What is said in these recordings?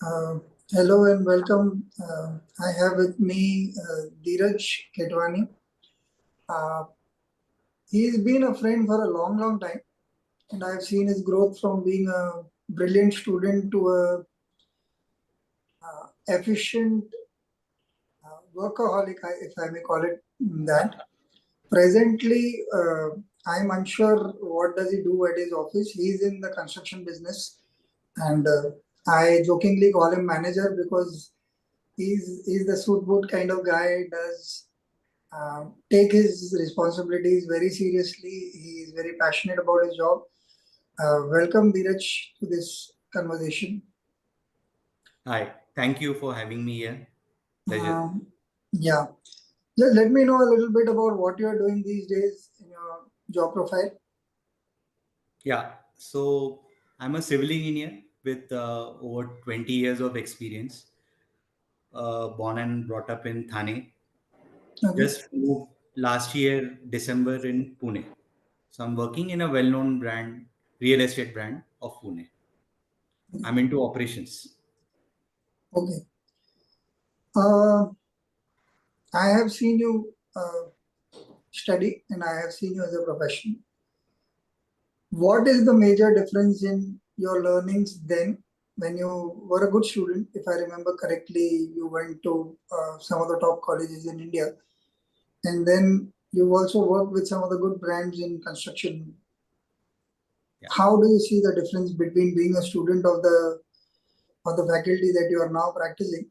Uh, Hello and welcome. I have with me Dheeraj Ketwani. Uh, he's been a friend for a long, long time, and I've seen his growth from being a brilliant student to a efficient workaholic, if I may call it that. Presently, I'm unsure what does he do at his office. He's in the construction business, and I jokingly call him manager because he's the suit boot kind of guy. Does take his responsibilities very seriously. He is very passionate about his job. Welcome, Dheeraj, to this conversation. Hi, thank you for having me here. Pleasure. Um, yeah, just let me know a little bit about what you are doing these days in your job profile. Yeah, so I'm a civil engineer with over 20 years of experience, born and brought up in Thane. Okay, Just moved last year, December in Pune. So I'm working in a well known brand, real estate brand of Pune. I'm into operations. okay. Uh, I have seen you study, and I have seen you as a professional. What is the major difference in your learnings then when you were a good student? If I remember correctly, you went to some of the top colleges in India, and then you also worked with some of the good brands in construction. Yeah. How do you see the difference between being a student of the faculty that you are now practicing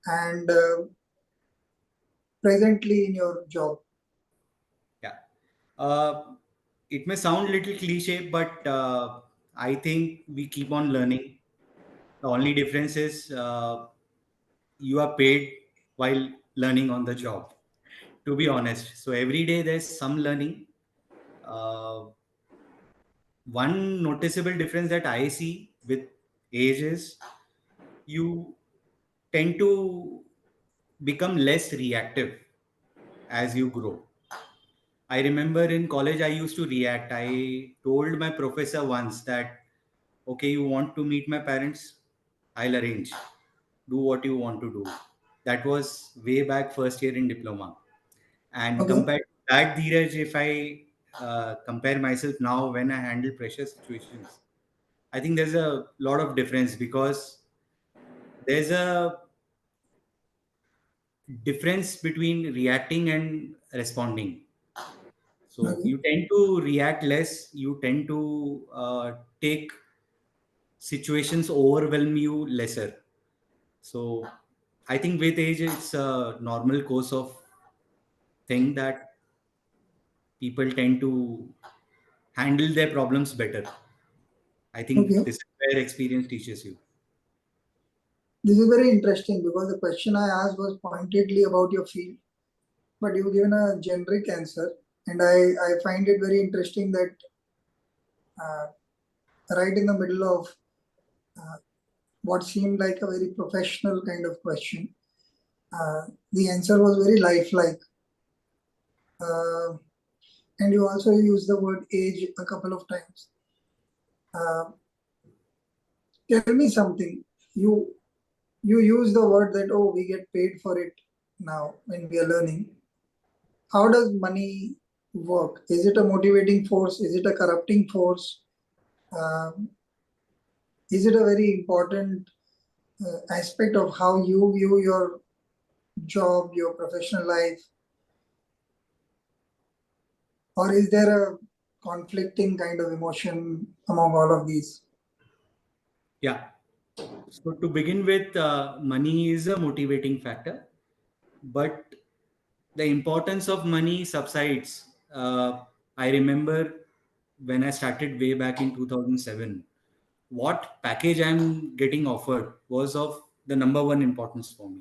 and presently in your job? Yeah. Uh, it may sound a little cliche, but I think we keep on learning. The only difference is you are paid while learning on the job, to be honest. So every day there's some learning. uh, One noticeable difference that I see with age is you tend to become less reactive as you grow. I remember in college I used to react. I told my professor once that, okay, you want to meet my parents, I'll arrange, do what you want to do. That was way back first year in diploma. And Okay, compared to that, Dheeraj, if I compare myself now when I handle pressure situations, I think there's a lot of difference because there's a difference between reacting and responding. So okay, you tend to react less, you tend to take situations overwhelm you lesser. So I think with age, it's a normal course of thing that people tend to handle their problems better. I think okay. this is where experience teaches you. This is very interesting because the question I asked was pointedly about your field, but you've given a generic answer. And I find it very interesting that uh, right in the middle of uh, what seemed like a very professional kind of question, the answer was very lifelike. Uh, and you also used the word age a couple of times. Uh, Tell me something. You you use the word that oh we get paid for it now when we are learning. How does money work? Is it a motivating force? Is it a corrupting force? Um, is it a very important aspect of how you view your job, your professional life, or is there a conflicting kind of emotion among all of these? Yeah. So to begin with, money is a motivating factor, but the importance of money subsides. I remember when I started way back in 2007, what package I'm getting offered was of the number one importance for me.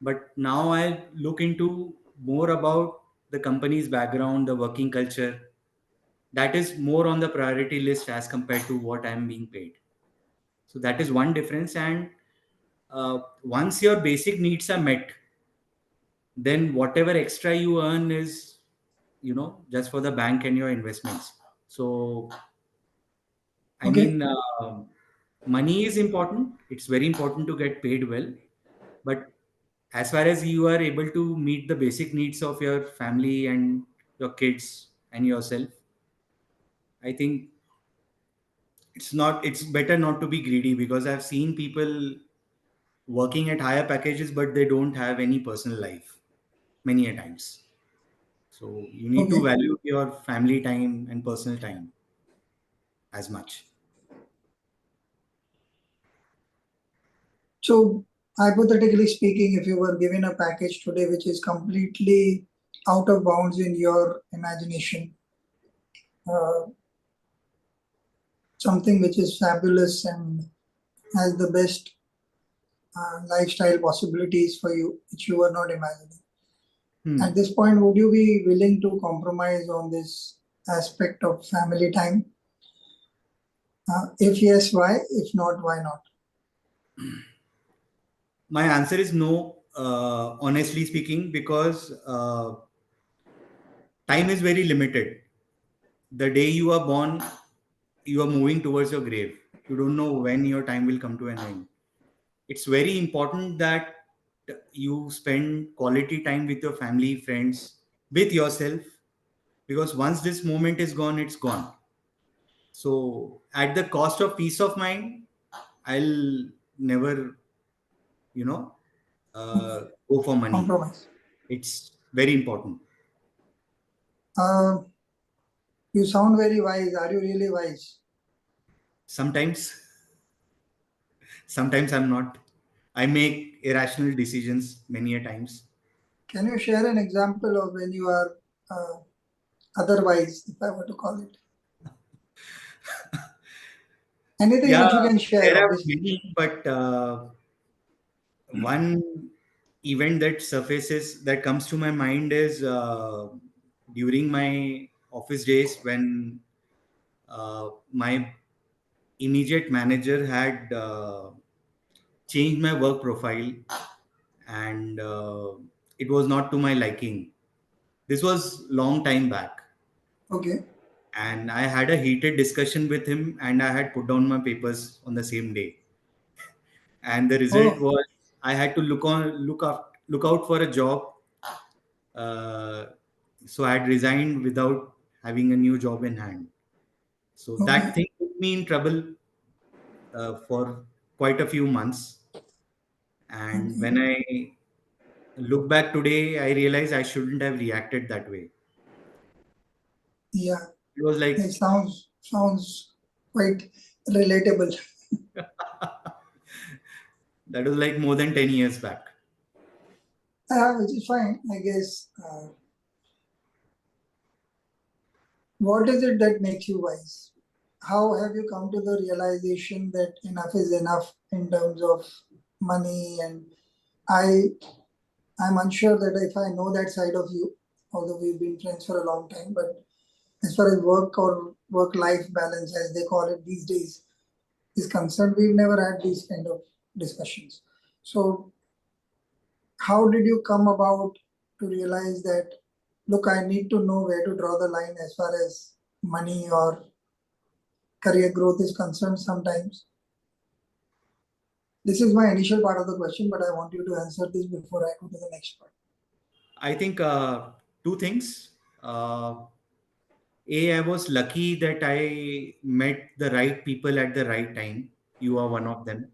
But now I look into more about the company's background, the working culture. That is more on the priority list as compared to what I'm being paid. So that is one difference. And once your basic needs are met, then whatever extra you earn is, just for the bank and your investments. So I Okay, mean, Money is important. It's very important to get paid well. But as far as you are able to meet the basic needs of your family and your kids and yourself, I think it's better not to be greedy, because I've seen people working at higher packages but they don't have any personal life many a times. So you need to Okay. value your family time and personal time as much. So, hypothetically speaking, if you were given a package today which is completely out of bounds in your imagination, uh, something which is fabulous and has the best lifestyle possibilities for you, which you were not imagining. At Hmm. this point, would you be willing to compromise on this aspect of family time? If yes, why? If not, why not? My answer is no, honestly speaking, because time is very limited. The day you are born, you are moving towards your grave. You don't know when your time will come to an end. It's very important that you spend quality time with your family, friends, with yourself, because once this moment is gone, it's gone. So, at the cost of peace of mind, I'll never, you know, go for money. Compromise. It's very important. Uh, you sound very wise. Are you really wise? Sometimes, sometimes I'm not. I make irrational decisions many a times. Can you share an example of when you are otherwise, if I were to call it? Anything Yeah, which you can share, there are obviously. many, but one event that surfaces that comes to my mind is during my office days when my immediate manager had changed my work profile, and it was not to my liking. This was long time back, Okay. and I had a heated discussion with him, and I had put down my papers on the same day. And the result Oh, was I had to look out for a job. Uh, so I had resigned without having a new job in hand. So that okay. thing put me in trouble for quite a few months. And Okay. when I look back today, I realize I shouldn't have reacted that way. Yeah. It was It like sounds quite relatable. that was like more than 10 years back. Which is fine, I guess. What is it that makes you wise? How have you come to the realization that enough is enough in terms of money? And I, I'm unsure that if I know that side of you, although we've been friends for a long time, but as far as work or work-life balance, as they call it these days, is concerned, we've never had these kind of discussions. So, how did you come about to realize that, look, I need to know where to draw the line as far as money or career growth is concerned sometimes? This is my initial part of the question, but I want you to answer this before I go to the next part. I think two things. Uh, I was lucky that I met the right people at the right time. You are one of them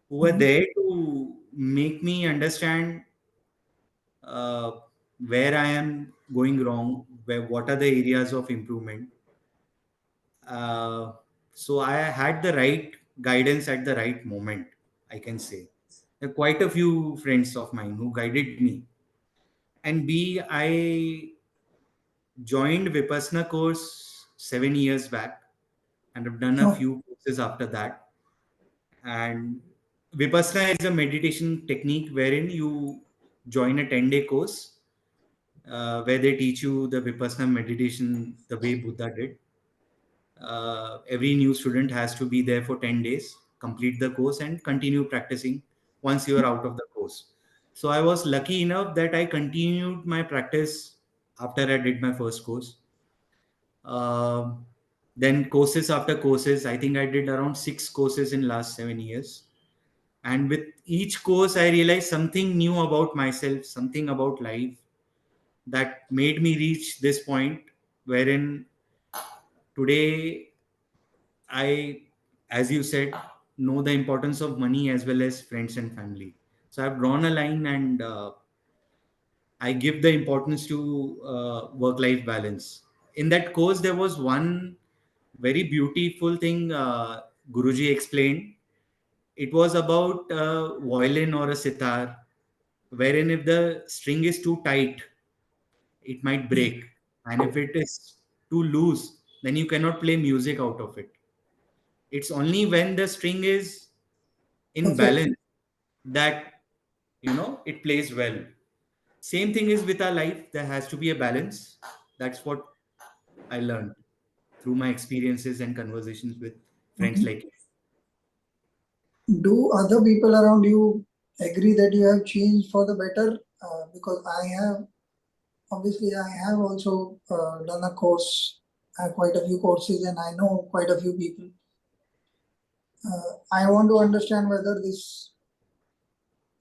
who were Mhm. there to make me understand uh, where I am going wrong, where what are the areas of improvement. Uh, so I had the right guidance at the right moment, I can say. There are quite a few friends of mine who guided me. And B, I joined Vipassana course 7 years back, and I've done a Oh, few courses after that. And Vipassana is a meditation technique wherein you join a 10-day course where they teach you the Vipassana meditation the way Buddha did. Every new student has to be there for 10 days, complete the course, and continue practicing once you are out of the course. So I was lucky enough that I continued my practice after I did my first course. Um Then courses after courses. I think I did around 6 courses in last 7 years. And with each course, I realized something new about myself, something about life that made me reach this point wherein today I, as you said, know the importance of money as well as friends and family. So I've drawn a line, and I give the importance to work-life balance. In that course, there was one very beautiful thing Guruji explained. It was about a violin or a sitar, wherein if the string is too tight, it might Yeah. break, and if it is too loose, then you cannot play music out of it. It's only when the string is in Perfect. balance that it plays well. Same thing is with our life. There has to be a balance. That's what I learned through my experiences and conversations with friends Mhm. like you. Do other people around you agree that you have changed for the better? Because I have, obviously, I have also done a course, quite a few courses, and I know quite a few people. I want to understand whether this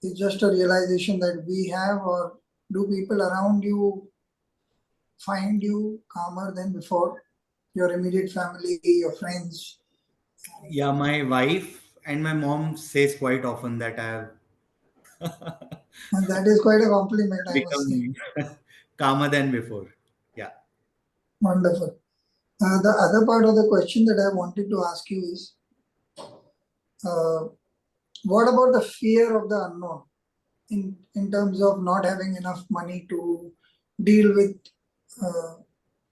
is just a realization that we have, or do people around you find you calmer than before? Your immediate family, your friends. Yeah, my wife and my mom says quite often that I have And that is quite a compliment, I must say. become calmer than before. Yeah. Wonderful. The other part of the question that I wanted to ask you is uh, what about the fear of the unknown in terms of not having enough money to deal with uh,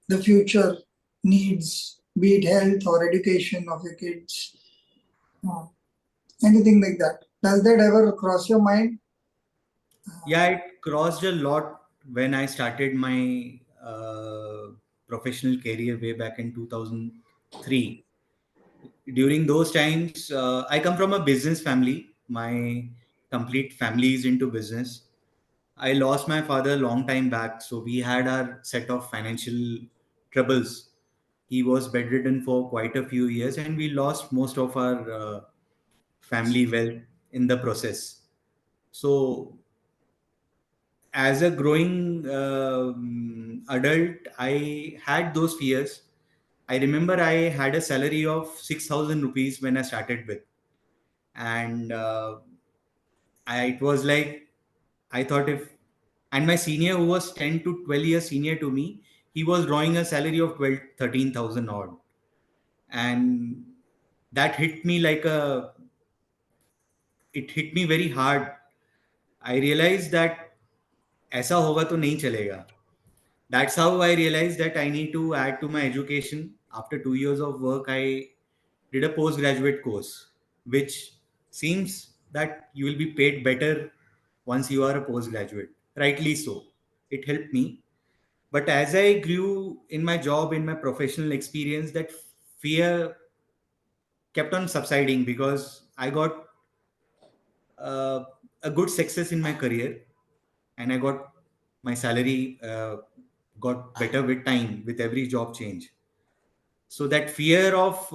the future needs, be it health or education of your kids, uh, anything like that? Does that ever cross your mind? Yeah, it crossed a lot when I started my professional career way back in 2003. During those times, I come from a business family. My complete family is into business. I lost my father a long time back, so we had our set of financial troubles. He was bedridden for quite a few years, and we lost most of our family wealth in the process. So as a growing adult, I had those fears. I remember I had a salary of 6,000 rupees when I started with, and it was like I thought if, and my senior who was 10 to 12 years senior to me, he was drawing a salary of 12, 13,000 odd, and that hit me like a, it hit me very hard. I realized that ऐसा होगा तो नहीं चलेगा. That's how I realized that I need to add to my education. After 2 years of work, I did a postgraduate course, which seems that you will be paid better once you are a postgraduate. Rightly so. It helped me. But as I grew in my job, in my professional experience, that fear kept on subsiding because I got uh, a good success in my career, and I got my salary got better with time with every job change. So that fear of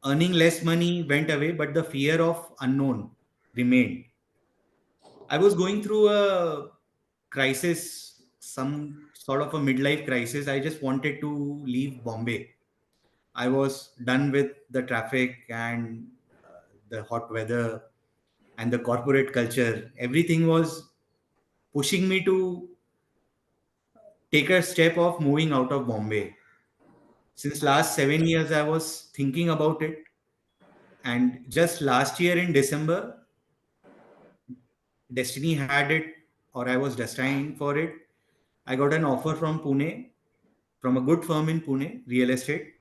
earning less money went away, but the fear of unknown remained. I was going through a crisis, some sort of a midlife crisis. I just wanted to leave Bombay. I was done with the traffic and the hot weather and the corporate culture. Everything was pushing me to take a step of moving out of Bombay. Since last 7 years, I was thinking about it, and just last year in December, destiny had it, or I was destined for it. I got an offer from Pune, from a good firm in Pune, real estate,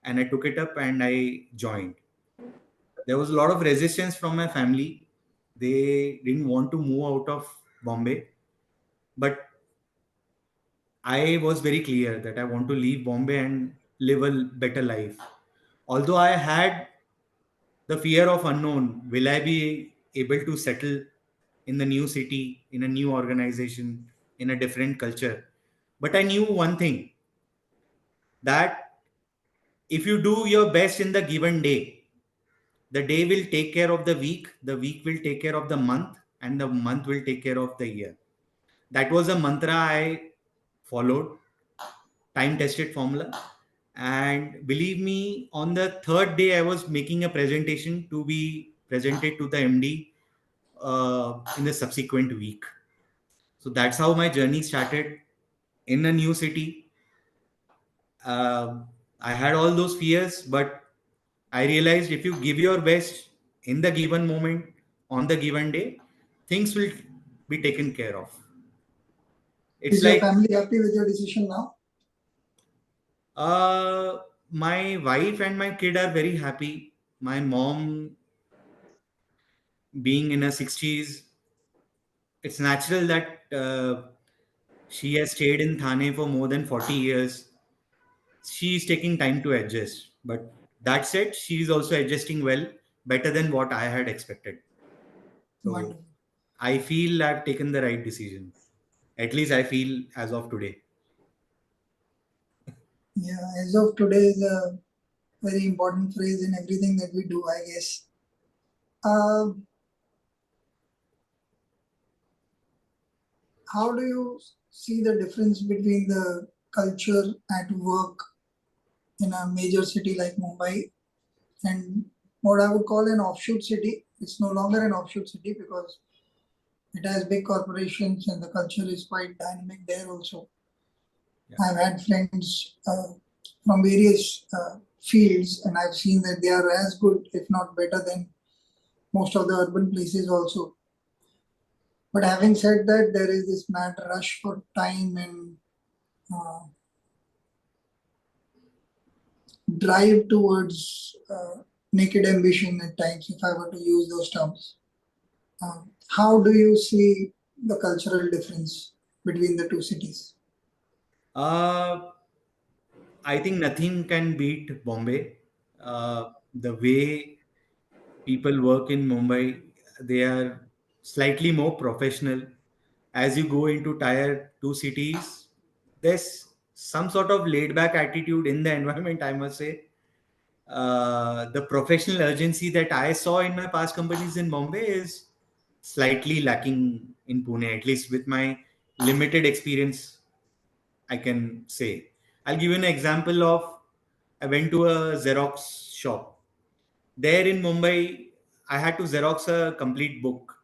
and I took it up and I joined. There was a lot of resistance from my family. They didn't want to move out of Bombay, but I was very clear that I want to leave Bombay and live a better life. Although I had the fear of unknown, will I be able to settle in the new city, in a new organization, in a different culture? But I knew one thing, that if you do your best in the given day, the day will take care of the week will take care of the month, and the month will take care of the year. That was a mantra I followed, time tested formula. And believe me, on the third day, I was making a presentation to be presented to the MD in the subsequent week. So that's how my journey started in a new city. I had all those fears, but I realized if you give your best in the given moment, on the given day, things will be taken care of. It's Is your like family happy with your decision now? uh, my wife and my kid are very happy. My mom, being in her 60s, it's natural that she has stayed in Thane for more than 40 years. She is taking time to adjust. But that said, she is also adjusting well, better than what I had expected. So Wonderful. I feel I've taken the right decision. At least I feel as of today. Yeah, as of today is a very important phrase in everything that we do, I guess. Uh, how do you see the difference between the culture at work in a major city like Mumbai and what I would call an offshoot city? It's no longer an offshoot city because it has big corporations and the culture is quite dynamic there also. Yeah. I've had friends from various fields, and I've seen that they are as good, if not better, than most of the urban places also. But having said that, there is this mad rush for time and uh, drive towards naked ambition at times, if I were to use those terms. How do you see the cultural difference between the two cities? Uh, I think nothing can beat Bombay. The way people work in Mumbai, they are slightly more professional. As you go into tier two cities, there's some sort of laid back attitude in the environment, I must say. The professional urgency that I saw in my past companies in Bombay is slightly lacking in Pune, at least with my limited experience, I can say. I'll give you an example of I went to a Xerox shop. There in Mumbai, I had to Xerox a complete book.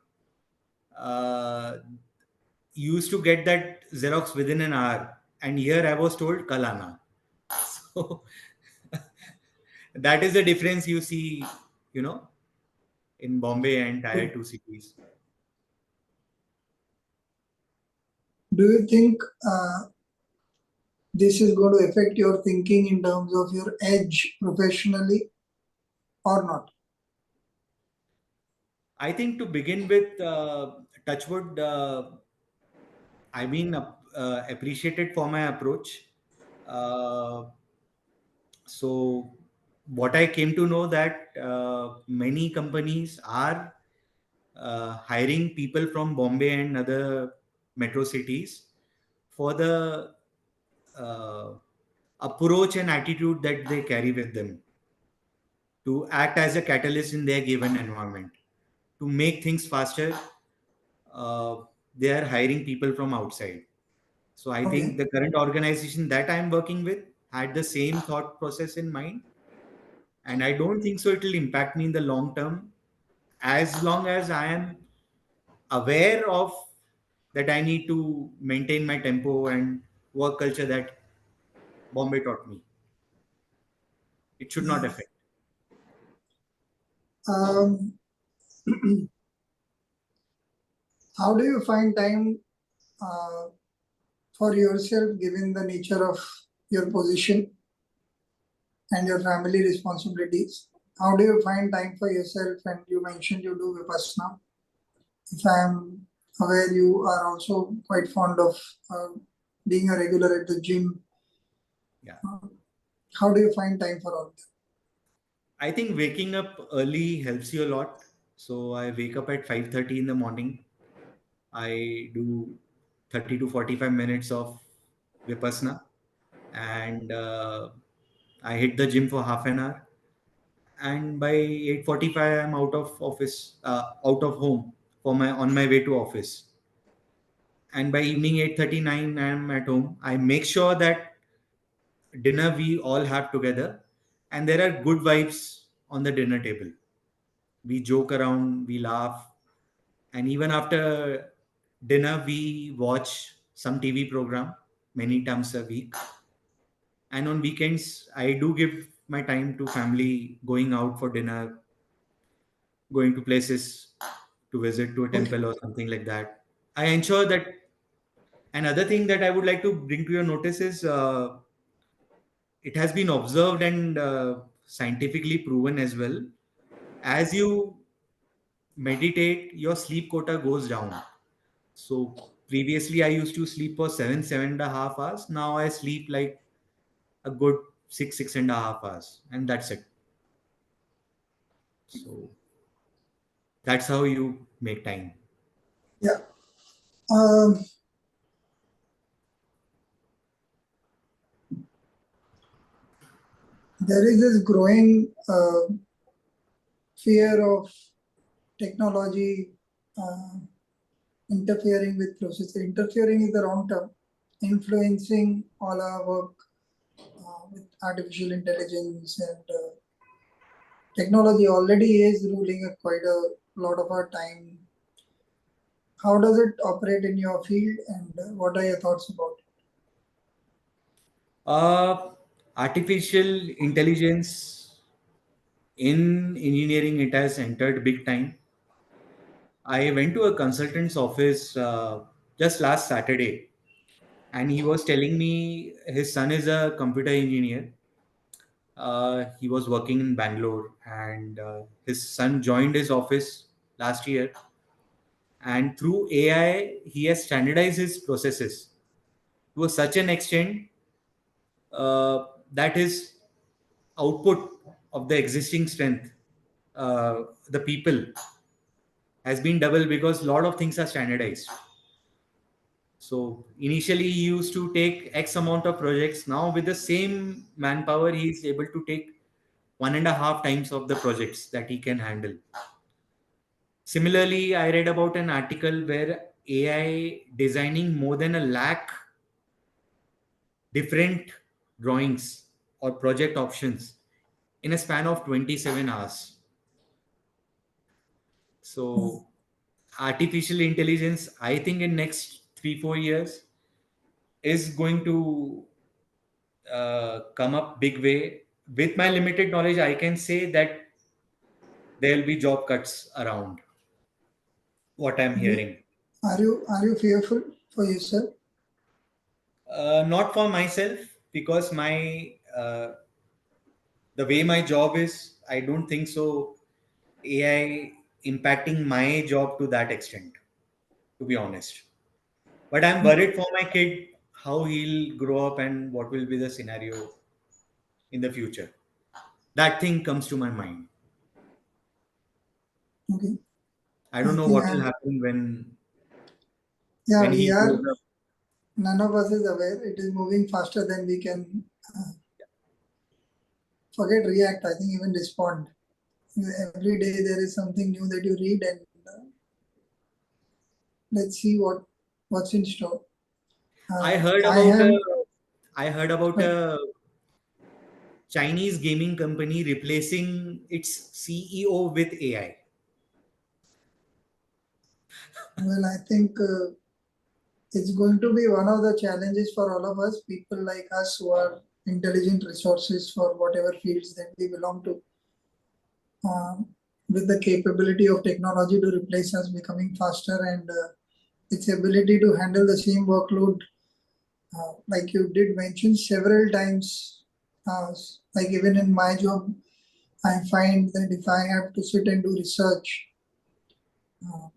You used to get that Xerox within an hour, and here I was told Kalana. So that is the difference you see, you know, in Bombay and tier Do two cities. you think this is going to affect your thinking in terms of your edge professionally or not? I think to begin with, Touchwood, I've been appreciated for my approach. Uh, so, what I came to know that many companies are hiring people from Bombay and other metro cities for the uh, approach and attitude that they carry with them to act as a catalyst in their given environment to make things faster. uh, they are hiring people from outside. So I think Okay. the current organization that I'm working with had the same thought process in mind, and I don't think so it will impact me in the long term, as long as I am aware of that I need to maintain my tempo and work culture that Bombay taught me. It should not Yeah. affect. Um, how do you find time uh, for yourself given the nature of your position and your family responsibilities? How do you find time for yourself? And you mentioned you do Vipassana. If I am aware, you are also quite fond of uh, being a regular at the gym. Yeah. How do you find time for all that? I think waking up early helps you a lot. So I wake up at 5:30 in the morning. I do 30 to 45 minutes of Vipassana, and I hit the gym for half an hour, and by 8:45 I'm out of office, out of home for my on my way to office. And by evening 8:39 I'm at home. I make sure that dinner we all have together, and there are good vibes on the dinner table. We joke around, we laugh, and even after dinner we watch some TV program many times a week. And on weekends I do give my time to family, going out for dinner, going to places to visit to a Okay. temple or something like that. I ensure that. Another thing that I would like to bring to your notice is, it has been observed and scientifically proven as well. As you meditate, your sleep quota goes down. So previously, I used to sleep for 7.5 hours. Now I sleep like a good 6.5 hours, and that's it. So that's how you make time. Yeah. Um, there is this growing fear of technology interfering with process. Interfering is the wrong term. Influencing all our work with artificial intelligence and technology already is ruling quite a lot of our time. How does it operate in your field, and what are your thoughts about it? Uh, Artificial intelligence in engineering, it has entered big time. I went to a consultant's office just last Saturday, and he was telling me his son is a computer engineer. He was working in Bangalore, and his son joined his office last year. And through AI, he has standardized his processes to such an extent that his output of the existing strength, the people, has been double because a lot of things are standardized. So initially he used to take X amount of projects. Now with the same manpower, he is able to take 1.5 times of the projects that he can handle. Similarly, I read about an article where AI designing more than a lakh different drawings or project options in a span of 27 hours. So artificial intelligence, I think in next 3 4 years is going to come up big way. With my limited knowledge, I can say that there will be job cuts around. What I'm You, hearing, are you fearful for yourself? not for myself, because my the way my job is, I don't think so. AI impacting my job to that extent, to be honest. But I'm worried for my kid, how he'll grow up and what will be the scenario in the future. That thing comes to my mind. Okay. I don't I know think what will I'm. happen Yeah, when we he grows are. up. None of us is aware. It is moving faster than we can forget react. I think even respond. Every day there is something new that you read, and let's see what's in store. I heard I about have. a I heard about Well, a Chinese gaming company replacing its CEO with AI. well, I think it's going to be one of the challenges for all of us, people like us who are intelligent resources for whatever fields that we belong to, um, with the capability of technology to replace us becoming faster and its ability to handle the same workload, like you did mention several times. Like even in my job, I find that if I have to sit and do research, uh,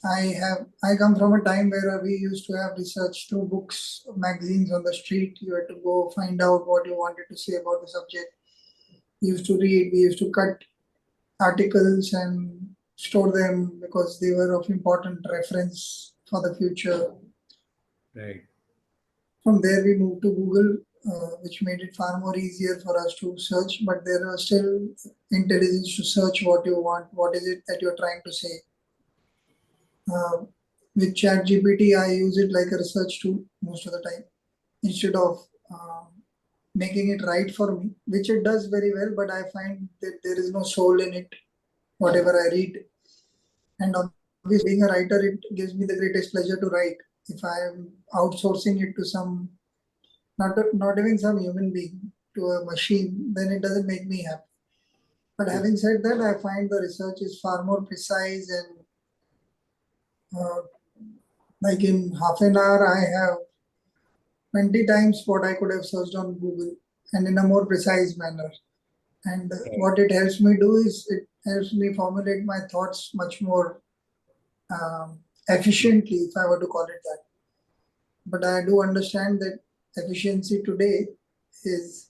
I come from a time where we used to have research through books, magazines on the street. You had to go find out what you wanted to say about the subject. We used to read, we used to cut articles and store them because they were of important reference for the future. Right. From there, we moved to Google. which made it far more easier for us to search. But there are still intelligence to search what you want, what is it that you're trying to say. Uh, with ChatGPT, I use it like a research tool most of the time instead of making it right for me, which it does very well. But I find that there is no soul in it, whatever I read. And obviously, being a writer, it gives me the greatest pleasure to write. If I am outsourcing it to some, not even some human being, to a machine, then it doesn't make me happy. But having said that, I find the research is far more precise and uh, like in half an hour, I have 20 times what I could have searched on Google and in a more precise manner. And what it helps me do is it helps me formulate my thoughts much more efficiently, if I were to call it that. But I do understand that efficiency today is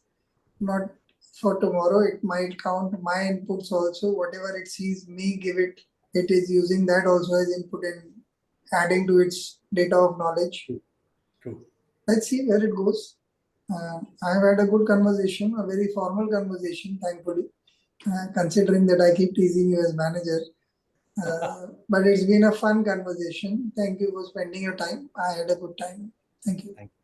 not for tomorrow. It might count my inputs also. Whatever it sees me give it, it is using that also as input and adding to its data of knowledge. True. Let's see where it goes. I've had a good conversation, a very formal conversation, thankfully, considering that I keep teasing you as manager. But it's been a fun conversation. Thank you for spending your time. I had a good time. Thank you. Thank you.